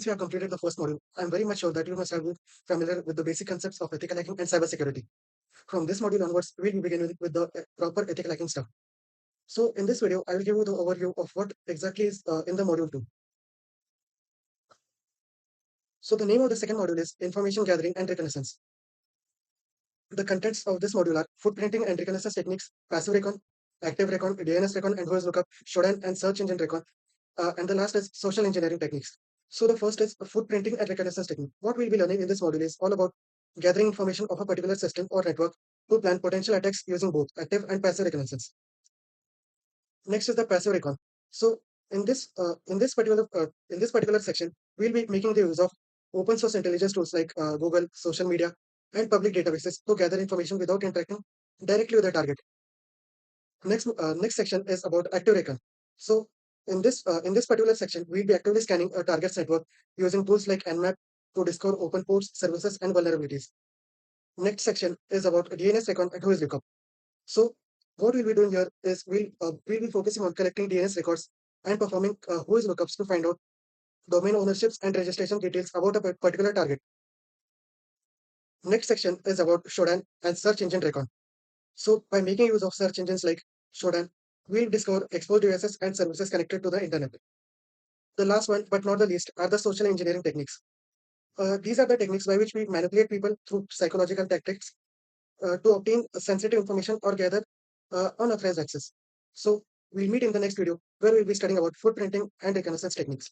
we have completed the first module, I'm very much sure that you must have been familiar with the basic concepts of ethical hacking and cybersecurity. From this module onwards, we will begin with the proper ethical hacking stuff. So in this video, I will give you the overview of what exactly is in the module 2. So the name of the second module is Information Gathering and Reconnaissance. The contents of this module are footprinting and reconnaissance techniques, passive recon, active recon, DNS recon, and whois lookup, Shodan, and search engine recon. And the last is social engineering techniques. So the first is footprinting and reconnaissance technique. What we'll be learning in this module is all about gathering information of a particular system or network to plan potential attacks using both active and passive reconnaissance. Next is the passive recon. So in this particular section, we'll be making the use of open source intelligence tools like Google, social media, and public databases to gather information without interacting directly with the target. Next section is about active recon. So in this particular section, we'll be actively scanning a target's network using tools like Nmap to discover open ports, services, and vulnerabilities. Next section is about DNS recon and whois lookup. So what we'll be doing here is we'll be focusing on collecting DNS records and performing whois lookups to find out domain ownerships and registration details about a particular target. Next section is about Shodan and search engine recon. So by making use of search engines like Shodan, we'll discover exposed devices and services connected to the internet. The last one, but not the least, are the social engineering techniques. These are the techniques by which we manipulate people through psychological tactics to obtain sensitive information or gather unauthorized access. So we'll meet in the next video where we'll be studying about footprinting and reconnaissance techniques.